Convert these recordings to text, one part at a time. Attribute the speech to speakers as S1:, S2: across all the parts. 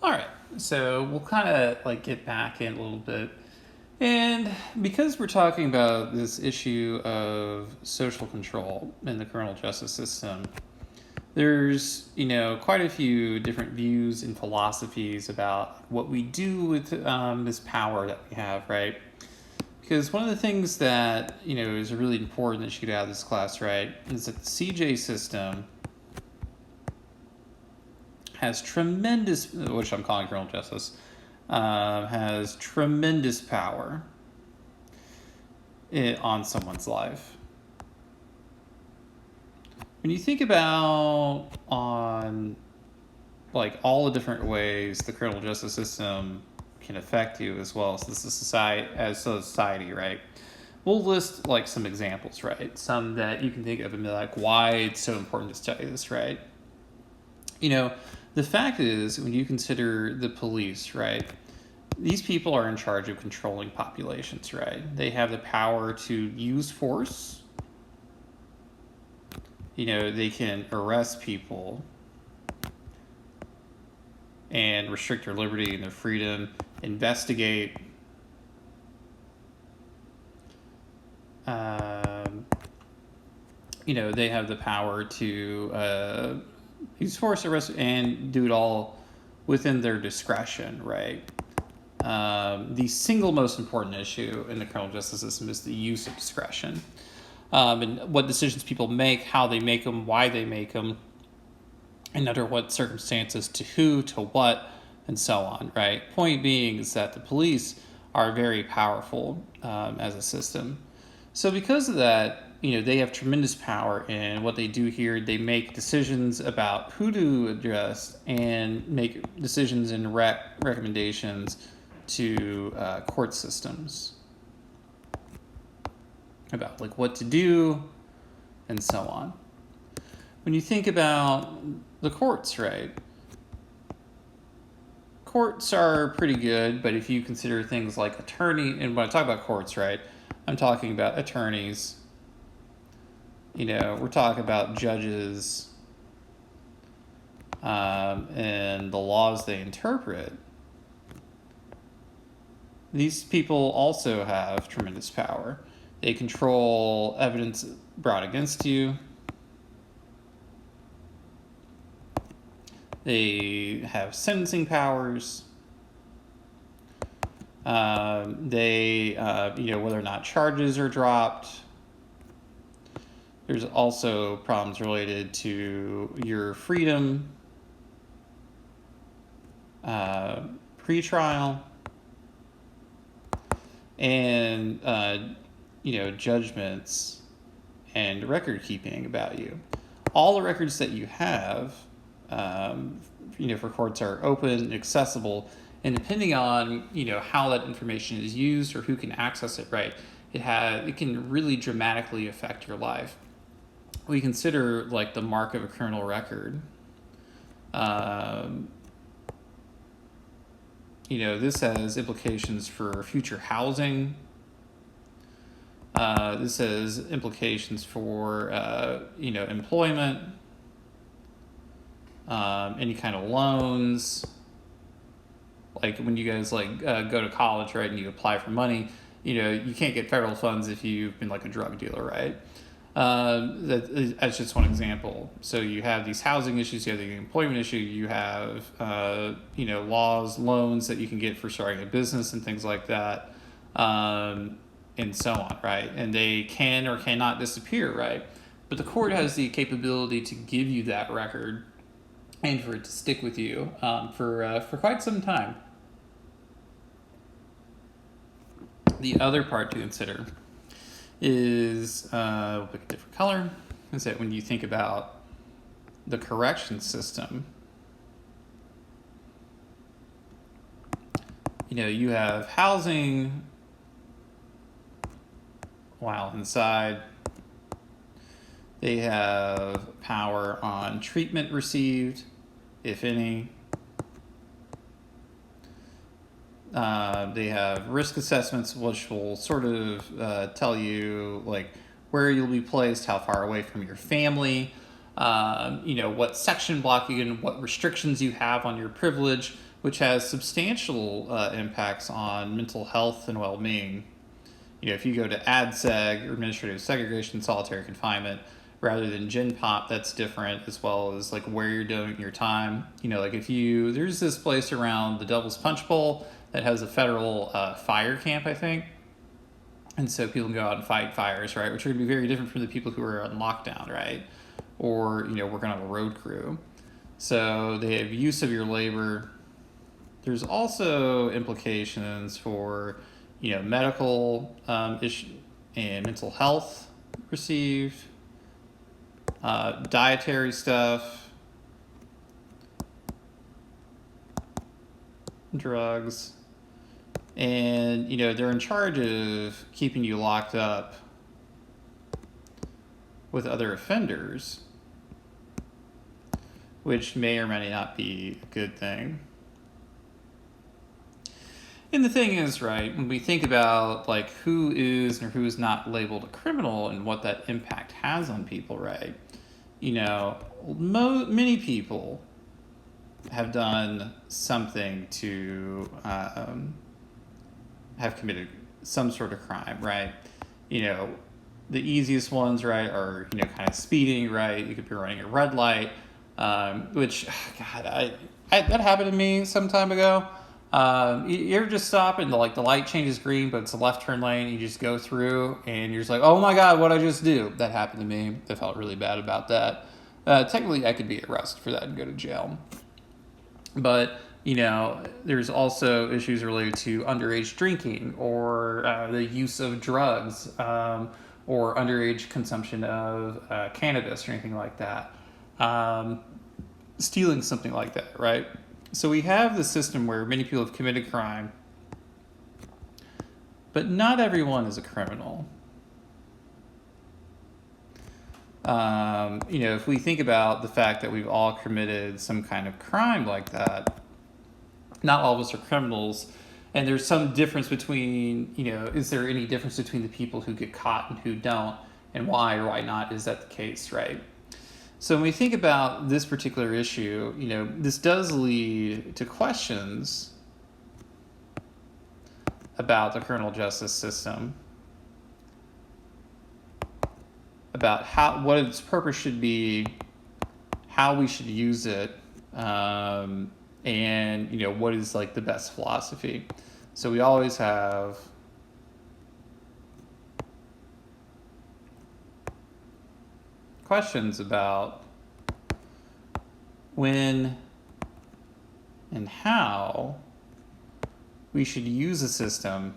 S1: All right, so we'll kind of like get back in a little bit. And because we're talking about this issue of social control in the criminal justice system, there's, quite a few different views and philosophies about what we do with this power that we have, right? Because one of the things that, is really important that you get out of this class, right, is that the CJ system has tremendous, which I'm calling criminal justice, has tremendous power on someone's life. When you think about on like all the different ways the criminal justice system can affect you as well as the society, right? We'll list like some examples, right? Some that you can think of and be like, why it's so important to study this, right? The fact is, when you consider the police, right, these people are in charge of controlling populations, right? They have the power to use force. They can arrest people and restrict their liberty and their freedom, investigate. They have the power to use force, arrest, and do it all within their discretion, right? The single most important issue in the criminal justice system is the use of discretion. And what decisions people make, how they make them, why they make them, and under what circumstances, to who, to what, and so on, right? Point being is that the police are very powerful as a system. So because of that, they have tremendous power in what they do here. They make decisions about who to address and make decisions and recommendations to court systems about like what to do and so on. When you think about the courts, right? Courts are pretty good, but if you consider things like attorney, and when I talk about courts, right, I'm talking about attorneys. We're talking about judges and the laws they interpret. These people also have tremendous power. They control evidence brought against you. They have sentencing powers. They, whether or not charges are dropped. There's also problems related to your freedom, pretrial, and, judgments and record keeping about you. All the records that you have, for courts are open and accessible, and depending on, how that information is used or who can access it, right, it can really dramatically affect your life. We consider like the mark of a criminal record. This has implications for future housing. This has implications for, employment, any kind of loans. Like when you guys go to college, right, and you apply for money, you can't get federal funds if you've been like a drug dealer, right? That's just one example. So you have these housing issues, you have the employment issue, you have, laws, loans that you can get for starting a business and things like that, and so on, right? And they can or cannot disappear, right? But the court has the capability to give you that record and for it to stick with you for quite some time. The other part to consider is, we'll pick a different color, is that when you think about the correction system, you have housing while inside. They have power on treatment received, if any. They have risk assessments, which will sort of tell you like where you'll be placed, how far away from your family, what section block you in, what restrictions you have on your privilege, which has substantial impacts on mental health and well-being. If you go to ADSEG, or administrative segregation, solitary confinement, rather than Gen Pop, that's different, as well as like where you're doing your time. Like there's this place around the Devil's Punch Bowl that has a federal fire camp, I think. And so people can go out and fight fires, right? Which are going to be very different from the people who are on lockdown, right? Or, working on a road crew. So they have use of your labor. There's also implications for, medical issue and mental health received, dietary stuff, drugs. And, they're in charge of keeping you locked up with other offenders, which may or may not be a good thing. And the thing is, right, when we think about like who is or who is not labeled a criminal and what that impact has on people, right? Many people have done something to have committed some sort of crime, right? The easiest ones, right, are, kind of speeding, right? You could be running a red light, which, God, that happened to me some time ago. You ever just stop and the light changes green, but it's a left turn lane, and you just go through, and you're just like, oh my God, what'd I just do? That happened to me. I felt really bad about that. Technically, I could be arrested for that and go to jail. But, there's also issues related to underage drinking or the use of drugs or underage consumption of cannabis or anything like that. Stealing something like that, right? So we have the system where many people have committed crime, but not everyone is a criminal. If we think about the fact that we've all committed some kind of crime like that, not all of us are criminals, and there's some difference between, is there any difference between the people who get caught and who don't, and why or why not is that the case, right? So when we think about this particular issue, this does lead to questions about the criminal justice system, about what its purpose should be, how we should use it, and what is like the best philosophy. So we always have questions about when and how we should use a system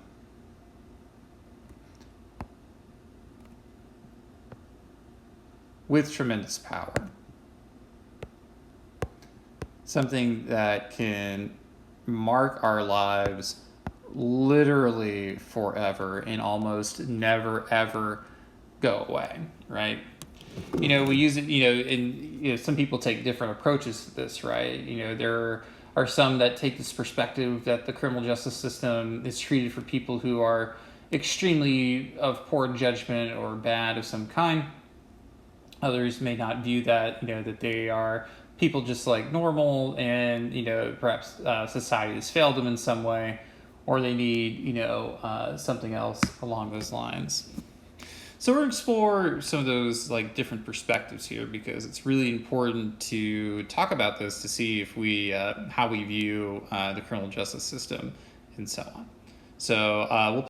S1: with tremendous power. Something that can mark our lives literally forever and almost never ever go away, right? We use it, and some people take different approaches to this, right? There are some that take this perspective that the criminal justice system is treated for people who are extremely of poor judgment or bad of some kind. Others may not view that, that they are people just like normal, and perhaps society has failed them in some way, or they need something else along those lines. So we're going to explore some of those like different perspectives here, because it's really important to talk about this to see if we how we view the criminal justice system and so on. So we'll